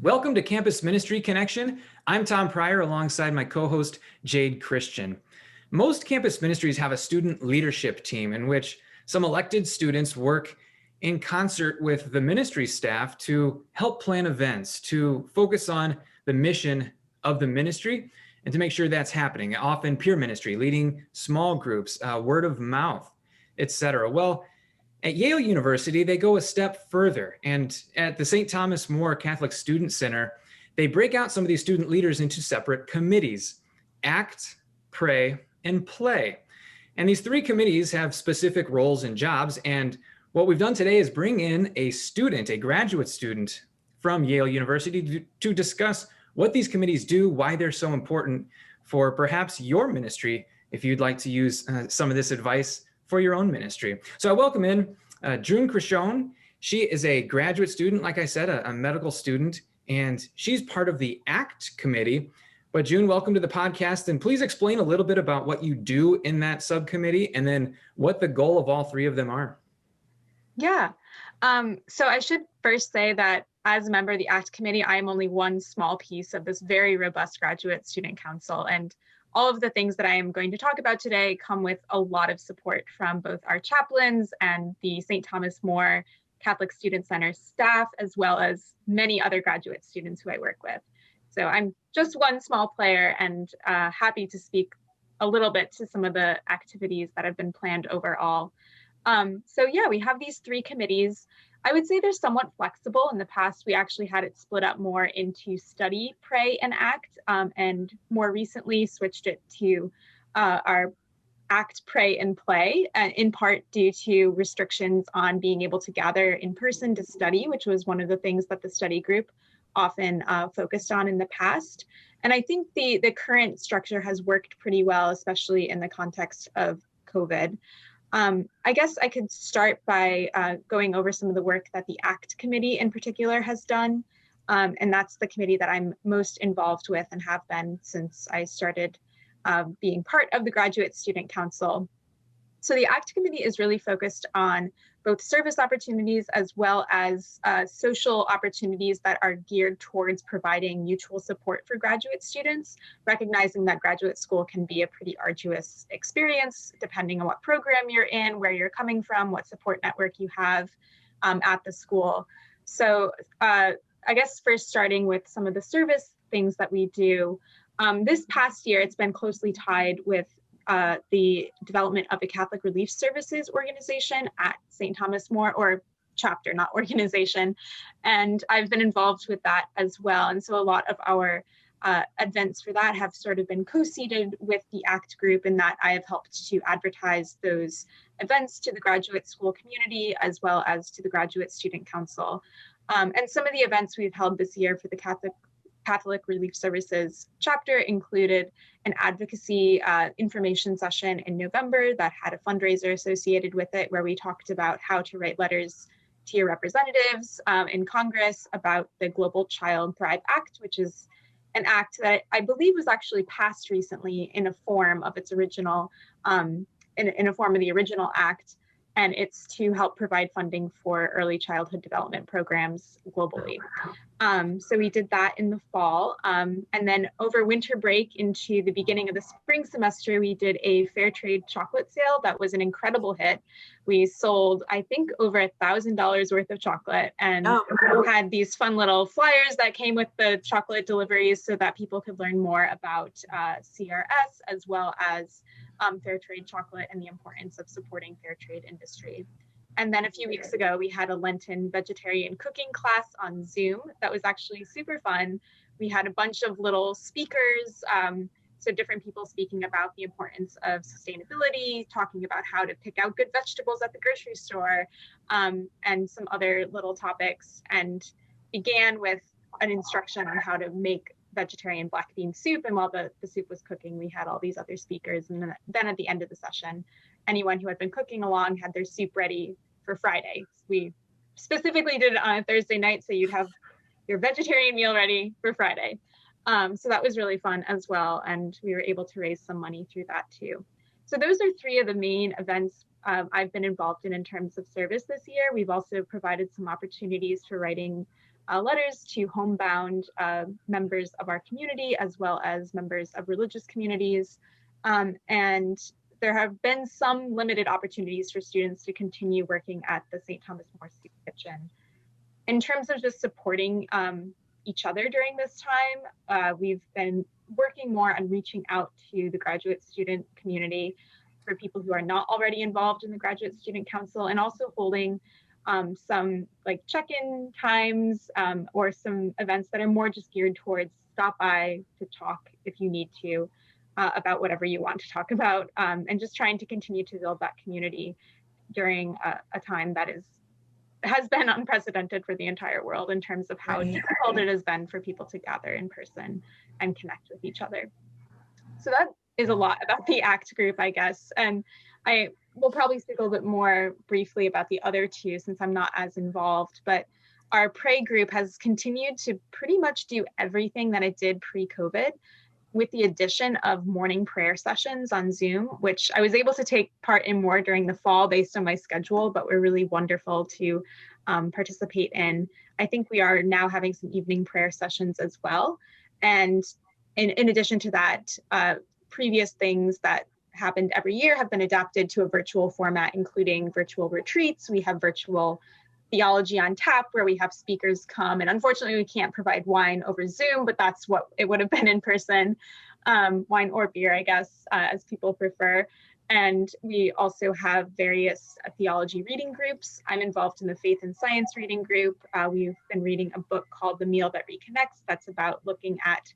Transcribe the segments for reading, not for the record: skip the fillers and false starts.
Welcome to Campus Ministry Connection. I'm Tom Pryor alongside my co-host Jade Christian. Most campus ministries have a student leadership team in which some elected students work in concert with the ministry staff to help plan events, to focus on the mission of the ministry, and to make sure that's happening. Often peer ministry, leading small groups, word of mouth, etc. Well, at Yale University, they go a step further, and at the St. Thomas More Catholic Student Center, they break out some of these student leaders into separate committees: act, pray, and play. And these three committees have specific roles and jobs, and what we've done today is bring in a student, a graduate student from Yale University to discuss what these committees do, why they're so important for perhaps your ministry, if you'd like to use some of this advice for your own ministry. So I welcome in June Crishone. She is a graduate student, like I said, a medical student, and she's part of the ACT committee. But June, welcome to the podcast, and please explain a little bit about what you do in that subcommittee and then what the goal of all three of them are. Yeah, so I should first say that as a member of the ACT committee, I am only one small piece of this very robust graduate student council, and all of the things that I am going to talk about today come with a lot of support from both our chaplains and the St. Thomas More Catholic Student Center staff, as well as many other graduate students who I work with. So I'm just one small player and happy to speak a little bit to some of the activities that have been planned overall. So yeah, we have these three committees. I would say they're somewhat flexible. In the past, we actually had it split up more into study, pray, and act, and more recently switched it to our act, pray, and play, in part due to restrictions on being able to gather in person to study, which was one of the things that the study group often focused on in the past. And I think the current structure has worked pretty well, especially in the context of COVID. I guess I could start by going over some of the work that the ACT committee in particular has done. And that's the committee that I'm most involved with and have been since I started being part of the Graduate Student Council. So the ACT committee is really focused on both service opportunities as well as social opportunities that are geared towards providing mutual support for graduate students, recognizing that graduate school can be a pretty arduous experience depending on what program you're in, where you're coming from, what support network you have at the school. So I guess first starting with some of the service things that we do. This past year, it's been closely tied with the development of a Catholic Relief Services organization at St. Thomas More, or chapter, not organization. And I've been involved with that as well. And so a lot of our events for that have sort of been co-seated with the ACT group, in that I have helped to advertise those events to the graduate school community as well as to the Graduate Student Council. And some of the events we've held this year for the Catholic Relief Services chapter included an advocacy information session in November that had a fundraiser associated with it, where we talked about how to write letters to your representatives in Congress about the Global Child Thrive Act, which is an act that I believe was actually passed recently in a form of its original, in a form of the original act. And it's to help provide funding for early childhood development programs globally. So we did that in the fall. And then over winter break into the beginning of the spring semester, we did a fair trade chocolate sale that was an incredible hit. We sold, I think, over $1,000 worth of chocolate, and had these fun little flyers that came with the chocolate deliveries so that people could learn more about CRS, as well as fair trade chocolate and the importance of supporting fair trade industry. And then a few weeks ago, we had a Lenten vegetarian cooking class on Zoom that was actually super fun. We had a bunch of little speakers, so different people speaking about the importance of sustainability, talking about how to pick out good vegetables at the grocery store, and some other little topics, and began with an instruction on how to make vegetarian black bean soup. And while the soup was cooking, we had all these other speakers. And then at the end of the session, anyone who had been cooking along had their soup ready for Friday. We specifically did it on a Thursday night, so you'd have your vegetarian meal ready for Friday. So that was really fun as well. And we were able to raise some money through that too. So those are three of the main events I've been involved in terms of service this year. We've also provided some opportunities for writing letters to homebound members of our community, as well as members of religious communities. And there have been some limited opportunities for students to continue working at the St. Thomas More Soup Kitchen. In terms of just supporting each other during this time, we've been working more on reaching out to the graduate student community for people who are not already involved in the Graduate Student Council, and also holding some like check-in times or some events that are more just geared towards stop by to talk if you need to about whatever you want to talk about, and just trying to continue to build that community during a time that has been unprecedented for the entire world in terms of how difficult it has been for people to gather in person and connect with each other. So that is a lot about the ACT group, I guess. And I will probably speak a little bit more briefly about the other two since I'm not as involved, but our Pray group has continued to pretty much do everything that it did pre-COVID, with the addition of morning prayer sessions on Zoom, which I was able to take part in more during the fall based on my schedule, but were really wonderful to participate in. I think we are now having some evening prayer sessions as well. And in addition to that, previous things that happened every year have been adapted to a virtual format, including virtual retreats. We have virtual theology on tap where we have speakers come, and unfortunately we can't provide wine over Zoom, but that's what it would have been in person, wine or beer, I guess, as people prefer. And we also have various theology reading groups. I'm involved in the faith and science reading group. We've been reading a book called The Meal That Reconnects that's about looking at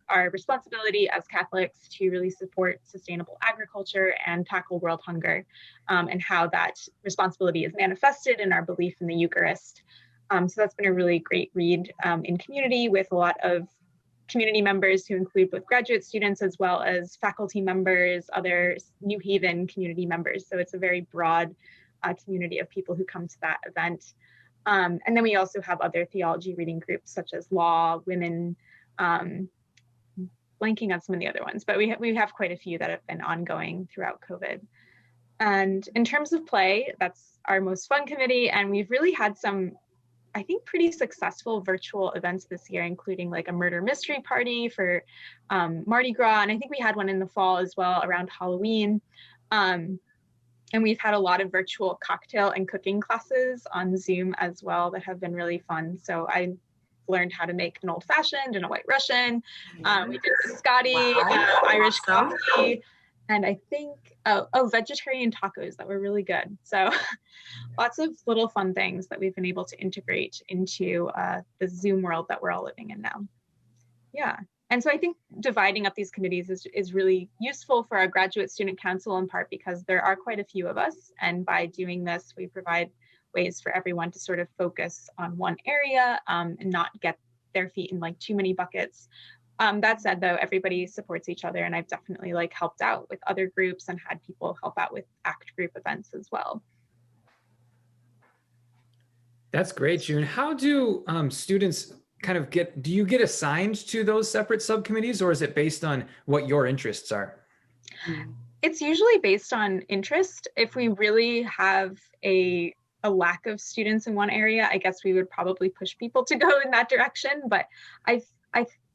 our responsibility as Catholics to really support sustainable agriculture and tackle world hunger, and how that responsibility is manifested in our belief in the Eucharist. So that's been a really great read in community with a lot of community members who include both graduate students as well as faculty members, other New Haven community members. So it's a very broad community of people who come to that event. And then we also have other theology reading groups such as law, women, blanking on some of the other ones, but we have quite a few that have been ongoing throughout COVID. And in terms of play, that's our most fun committee. And we've really had some, I think, pretty successful virtual events this year, including like a murder mystery party for Mardi Gras. And I think we had one in the fall as well around Halloween. And we've had a lot of virtual cocktail and cooking classes on Zoom as well that have been really fun. So I learned how to make an old fashioned and a white Russian. We did biscotti, Irish coffee, and I think, vegetarian tacos that were really good. So lots of little fun things that we've been able to integrate into the Zoom world that we're all living in now. Yeah. And so I think dividing up these committees is really useful for our graduate student council, in part because there are quite a few of us. And by doing this, we provide ways for everyone to sort of focus on one area and not get their feet in like too many buckets. That said, though, everybody supports each other, and I've definitely like helped out with other groups and had people help out with ACT group events as well. That's great, June. How do students kind of do you get assigned to those separate subcommittees, or is it based on what your interests are? It's usually based on interest. If we really have a lack of students in one area, I guess we would probably push people to go in that direction. But I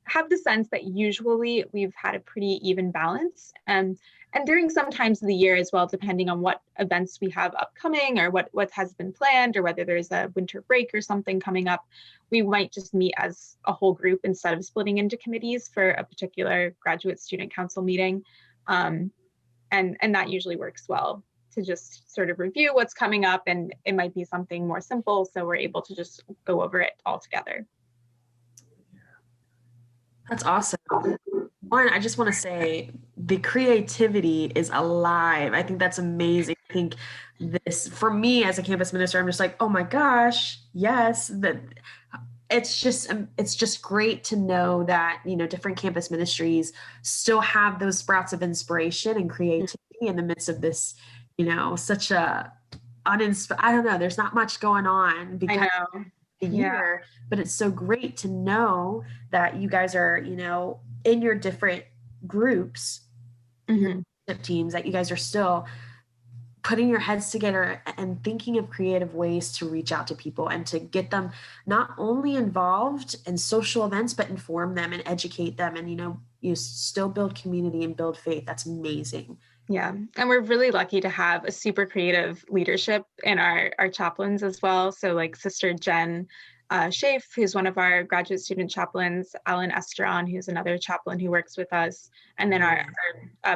have the sense that usually we've had a pretty even balance. And during some times of the year as well, depending on what events we have upcoming or what has been planned, or whether there's a winter break or something coming up, we might just meet as a whole group instead of splitting into committees for a particular graduate student council meeting. And that usually works well to just sort of review what's coming up, and it might be something more simple, so we're able to just go over it all together. That's awesome. One, I just want to say the creativity is alive. I think that's amazing. I think this, for me as a campus minister, I'm just like, oh my gosh, yes. That it's just great to know that, you know, different campus ministries still have those sprouts of inspiration and creativity in the midst of this, you know, such a I don't know, there's not much going on because of the year, but it's so great to know that you guys are, you know, in your different groups, teams, that you guys are still putting your heads together and thinking of creative ways to reach out to people and to get them not only involved in social events, but inform them and educate them. And, you still build community and build faith. That's amazing. Yeah, and we're really lucky to have a super creative leadership in our chaplains as well. So like Sister Jen Schaaf, who's one of our graduate student chaplains, Alan Esteron, who's another chaplain who works with us, and then our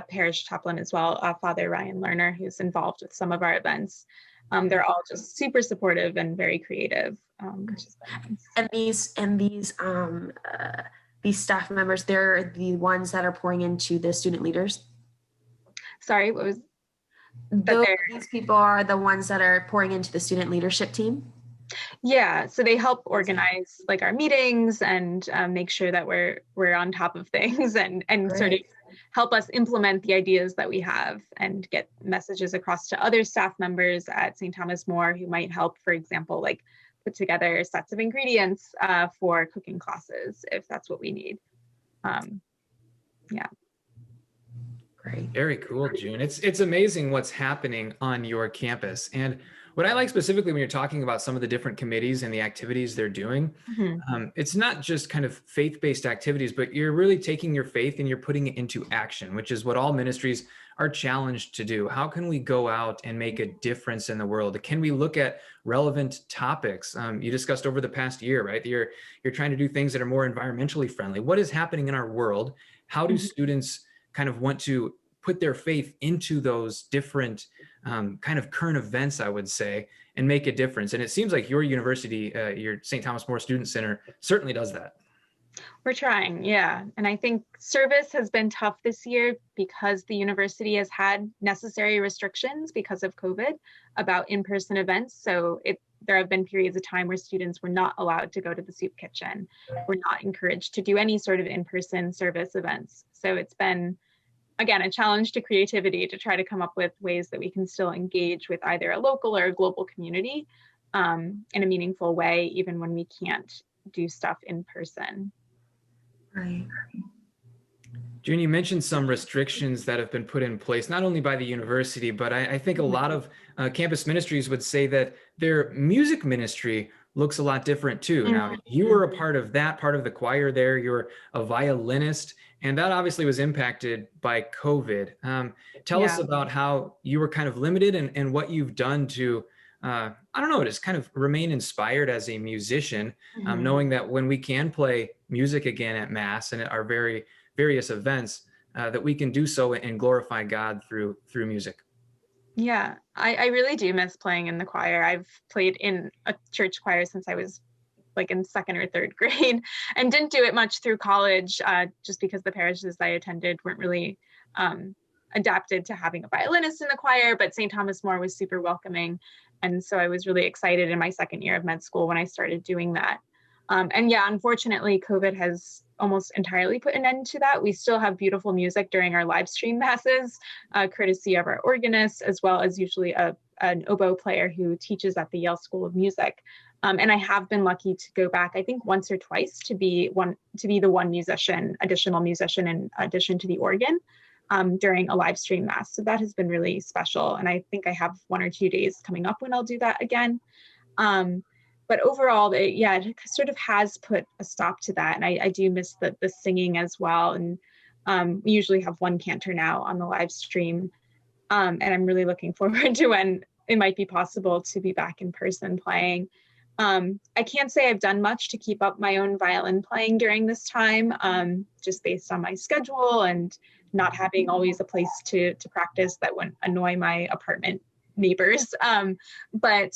parish chaplain as well, Father Ryan Lerner, who's involved with some of our events. They're all just super supportive and very creative, which is nice. And these staff members, they're the ones that are pouring into the student leaders. Sorry, what was these people are the ones that are pouring into the student leadership team? Yeah, so they help organize like our meetings and make sure that we're on top of things and sort of help us implement the ideas that we have and get messages across to other staff members at St. Thomas More who might help, for example, like put together sets of ingredients for cooking classes if that's what we need. Yeah. Great. Very cool, June. It's amazing what's happening on your campus. And what I like specifically when you're talking about some of the different committees and the activities they're doing, it's not just kind of faith-based activities, but you're really taking your faith and you're putting it into action, which is what all ministries are challenged to do. How can we go out and make a difference in the world? Can we look at relevant topics? You discussed over the past year, right? You're trying to do things that are more environmentally friendly. What is happening in our world? How do students kind of want to put their faith into those different kind of current events, I would say, and make a difference? And it seems like your university, your St. Thomas More Student Center certainly does that. We're trying, yeah. And I think service has been tough this year because the university has had necessary restrictions because of COVID about in-person events. So there have been periods of time where students were not allowed to go to the soup kitchen. We're not encouraged to do any sort of in-person service events. So it's been, again, a challenge to creativity to try to come up with ways that we can still engage with either a local or a global community in a meaningful way, even when we can't do stuff in person. Right. June, you mentioned some restrictions that have been put in place, not only by the university, but I think a lot of campus ministries would say that their music ministry looks a lot different too. Now, you were a part of that, part of the choir there. You're a violinist, and that obviously was impacted by COVID. Tell us about how you were kind of limited and what you've done to, I don't know, just kind of remain inspired as a musician, knowing that when we can play music again at Mass and at our various events, that we can do so and glorify God through music. Yeah, I really do miss playing in the choir. I've played in a church choir since I was like in second or third grade and didn't do it much through college just because the parishes I attended weren't really adapted to having a violinist in the choir, but St. Thomas More was super welcoming. And so I was really excited in my second year of med school when I started doing that. And yeah, unfortunately, COVID has almost entirely put an end to that. We still have beautiful music during our live stream masses, courtesy of our organist, as well as usually an oboe player who teaches at the Yale School of Music. And I have been lucky to go back, I think once or twice, to be the one musician, additional musician in addition to the organ during a live stream mass. So that has been really special. And I think I have 1 or 2 days coming up when I'll do that again. But overall, it sort of has put a stop to that. And I do miss the singing as well. And we usually have one cantor now on the live stream. And I'm really looking forward to when it might be possible to be back in person playing. I can't say I've done much to keep up my own violin playing during this time, just based on my schedule and not having always a place to practice that wouldn't annoy my apartment neighbors, but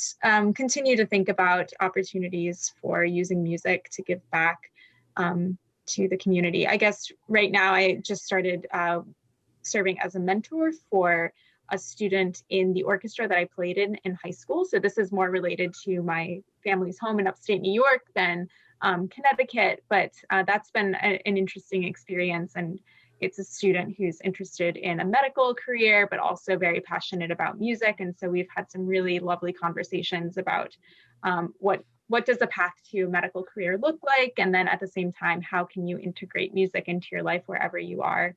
continue to think about opportunities for using music to give back to the community. I guess right now I just started serving as a mentor for a student in the orchestra that I played in high school. So this is more related to my family's home in upstate New York than Connecticut, but that's been an interesting experience. And it's a student who's interested in a medical career, but also very passionate about music. And so we've had some really lovely conversations about what does a path to a medical career look like? And then at the same time, how can you integrate music into your life wherever you are?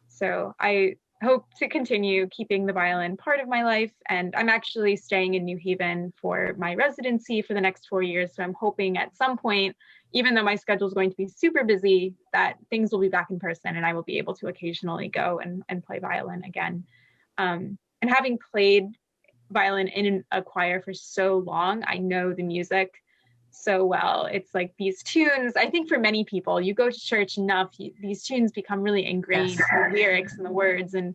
So I hope to continue keeping the violin part of my life. And I'm actually staying in New Haven for my residency for the next 4 years. So I'm hoping at some point, even though my schedule is going to be super busy, that things will be back in person and I will be able to occasionally go and play violin again. And having played violin in a choir for so long, I know the music so well. It's like these tunes, I think for many people, you go to church enough, these tunes become really ingrained, the lyrics and the words. And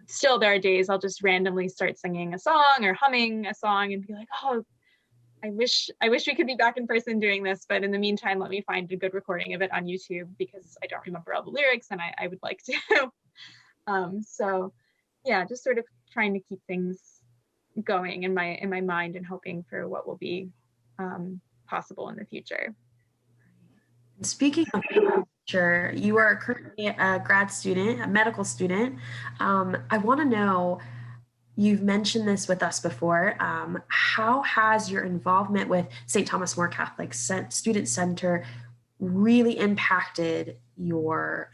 still there are days I'll just randomly start singing a song or humming a song and be like, oh, I wish we could be back in person doing this. But in the meantime, let me find a good recording of it on YouTube because I don't remember all the lyrics and I would like to. So yeah, just sort of trying to keep things going in my mind and hoping for what will be possible in the future. Speaking of future, you are currently a grad student, a medical student. I want to know, you've mentioned this with us before. How has your involvement with St. Thomas More Catholic Student Center really impacted your,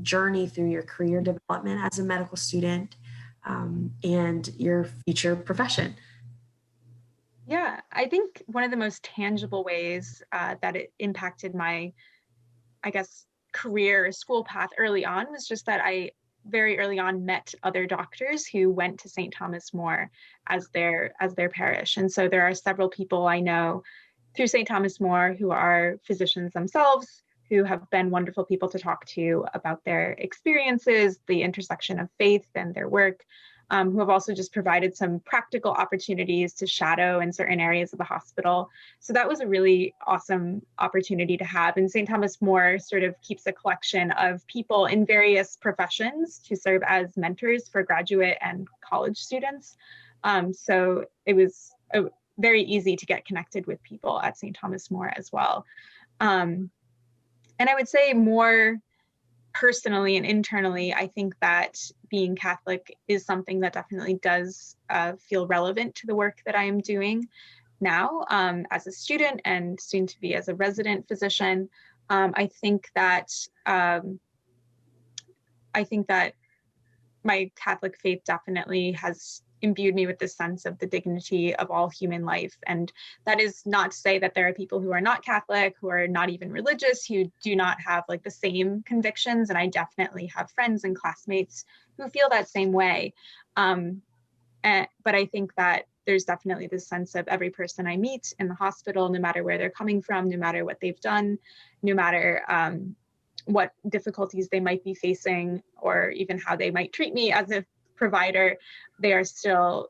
journey through your career development as a medical student and your future profession? Yeah, I think one of the most tangible ways that it impacted my, I guess, career school path early on was just that I very early on met other doctors who went to St. Thomas More as their parish. And so there are several people I know through St. Thomas More who are physicians themselves, who have been wonderful people to talk to about their experiences, the intersection of faith and their work. Who have also just provided some practical opportunities to shadow in certain areas of the hospital. So that was a really awesome opportunity to have. And St. Thomas More sort of keeps a collection of people in various professions to serve as mentors for graduate and college students. So it was very easy to get connected with people at St. Thomas More as well. And I would say more personally and internally, I think that being Catholic is something that definitely does feel relevant to the work that I am doing now as a student and soon to be as a resident physician. I think that my Catholic faith definitely has imbued me with this sense of the dignity of all human life. And that is not to say that there are people who are not Catholic, who are not even religious, who do not have like the same convictions. And I definitely have friends and classmates who feel that same way. But I think that there's definitely this sense of every person I meet in the hospital, no matter where they're coming from, no matter what they've done, no matter what difficulties they might be facing, or even how they might treat me as a provider, they are still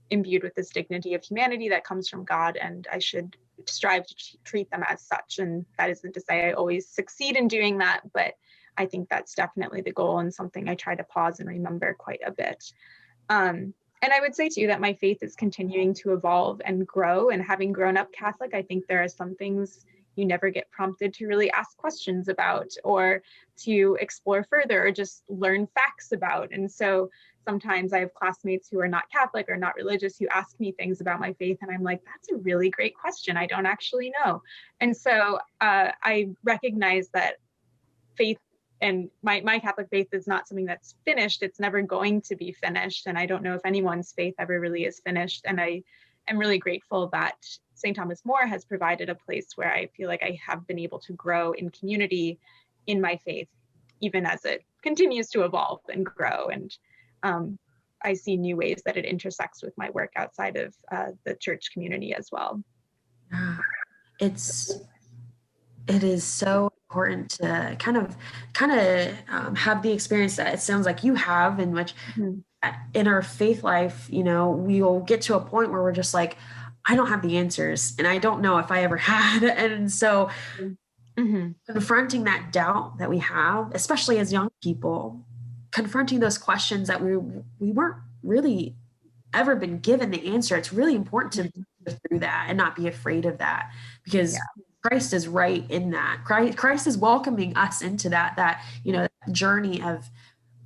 imbued with this dignity of humanity that comes from God, and I should strive to treat them as such. And that isn't to say I always succeed in doing that, but I think that's definitely the goal and something I try to pause and remember quite a bit. And I would say too that my faith is continuing to evolve and grow, and having grown up Catholic, I think there are some things you never get prompted to really ask questions about or to explore further or just learn facts about. And so sometimes I have classmates who are not Catholic or not religious who ask me things about my faith, and I'm like, that's a really great question. I don't actually know. And so I recognize that faith and my Catholic faith is not something that's finished. It's never going to be finished. And I don't know if anyone's faith ever really is finished. And I am really grateful that St. Thomas More has provided a place where I feel like I have been able to grow in community in my faith, even as it continues to evolve and grow. And I see new ways that it intersects with my work outside of the church community as well. It is so important to kind of have the experience that it sounds like you have, in which in our faith life, we'll get to a point where we're just like, I don't have the answers, and I don't know if I ever had. And so confronting that doubt that we have, especially as young people, confronting those questions that we weren't really ever been given the answer. It's really important to go through that and not be afraid of that, because Christ is right in that. Christ is welcoming us into that journey of,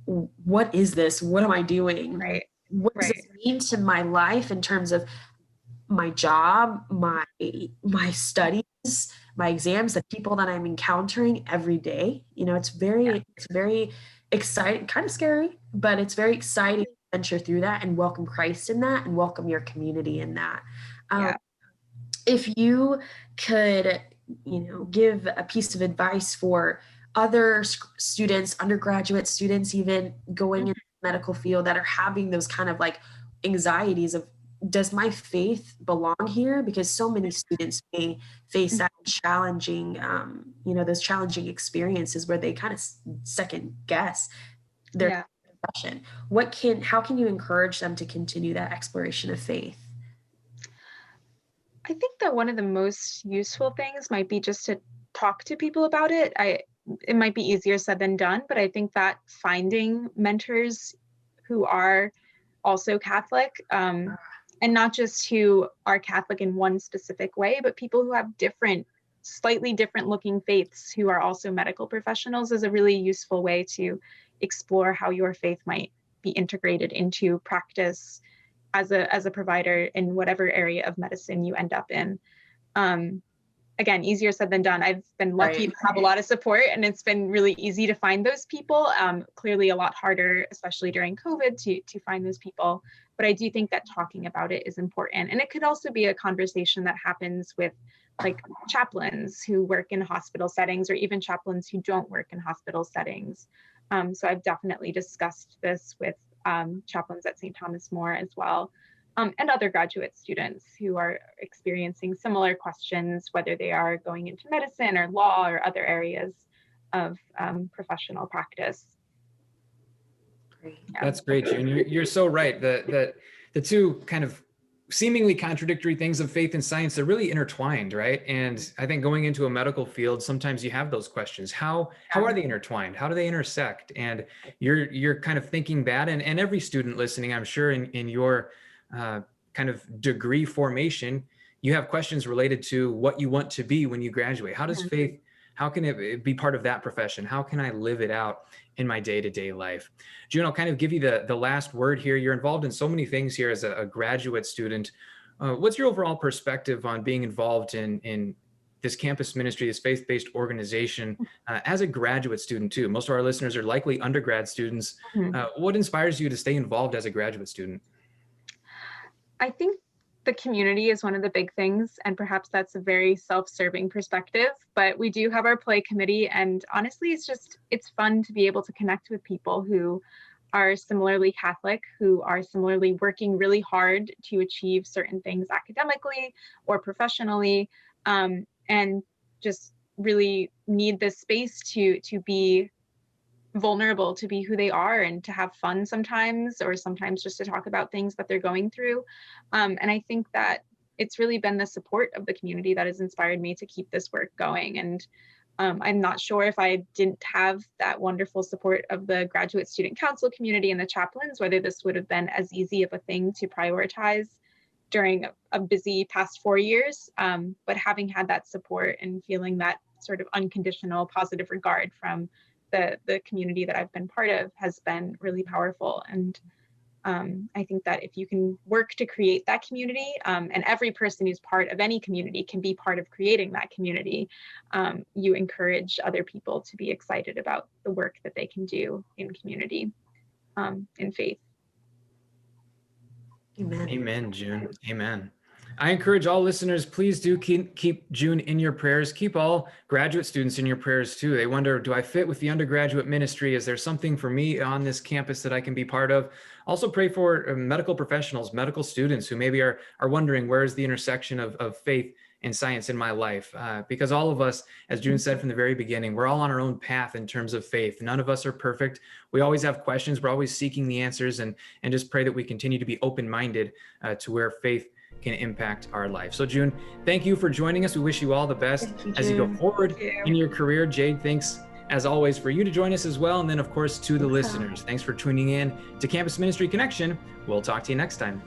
what is this? What am I doing? Right. What does this mean to my life in terms of my job, my studies, my exams, the people that I'm encountering every day? It's very exciting, kind of scary, but it's very exciting to venture through that and welcome Christ in that and welcome your community in that. Yeah. If you could, give a piece of advice for other students, undergraduate students, even going into the medical field that are having those kind of like anxieties of, does my faith belong here? Because so many students may face that challenging, those challenging experiences where they kind of second guess their profession. How can you encourage them to continue that exploration of faith? I think that one of the most useful things might be just to talk to people about it. It might be easier said than done, but I think that finding mentors who are also Catholic, and not just who are Catholic in one specific way, but people who have slightly different looking faiths who are also medical professionals, is a really useful way to explore how your faith might be integrated into practice as a provider in whatever area of medicine you end up in. Again, easier said than done. I've been lucky to have a lot of support, and it's been really easy to find those people. Clearly a lot harder, especially during COVID, to find those people. But I do think that talking about it is important. And it could also be a conversation that happens with like chaplains who work in hospital settings, or even chaplains who don't work in hospital settings. So I've definitely discussed this with chaplains at St. Thomas More as well, and other graduate students who are experiencing similar questions, whether they are going into medicine or law or other areas of professional practice. Yeah. That's great, June. You're so right. The two kind of seemingly contradictory things of faith and science, they're really intertwined, right? And I think going into a medical field, sometimes you have those questions. How are they intertwined? How do they intersect? And you're kind of thinking that, and every student listening, I'm sure in your kind of degree formation, you have questions related to what you want to be when you graduate. How does faith, how can it be part of that profession? How can I live it out in my day-to-day life? June, I'll kind of give you the last word here. You're involved in so many things here as a graduate student. What's your overall perspective on being involved in this campus ministry, this faith-based organization, as a graduate student too? Most of our listeners are likely undergrad students. What inspires you to stay involved as a graduate student? I think the community is one of the big things, and perhaps that's a very self-serving perspective, but we do have our play committee, and honestly, it's fun to be able to connect with people who are similarly Catholic, who are similarly working really hard to achieve certain things academically or professionally, and just really need this space to be vulnerable, to be who they are, and to have fun sometimes, or sometimes just to talk about things that they're going through. And I think that it's really been the support of the community that has inspired me to keep this work going. And I'm not sure if I didn't have that wonderful support of the graduate student council community and the chaplains, whether this would have been as easy of a thing to prioritize during a busy past 4 years. But having had that support and feeling that sort of unconditional positive regard from the community that I've been part of has been really powerful. And I think that if you can work to create that community, and every person who's part of any community can be part of creating that community, you encourage other people to be excited about the work that they can do in community, in faith. Amen. Amen, June. Amen. I encourage all listeners, please do keep June in your prayers. Keep all graduate students in your prayers too. They wonder, do I fit with the undergraduate ministry? Is there something for me on this campus that I can be part of? Also pray for medical professionals, medical students who maybe are wondering, where is the intersection of faith and science in my life? Because all of us, as June said from the very beginning, we're all on our own path in terms of faith. None of us are perfect. We always have questions. We're always seeking the answers, and just pray that we continue to be open-minded to where faith can impact our life. So June, thank you for joining us. We wish you all the best as you go forward in your career. Jade, thanks as always for you to join us as well. And then of course to the listeners, thanks for tuning in to Campus Ministry Connection. We'll talk to you next time.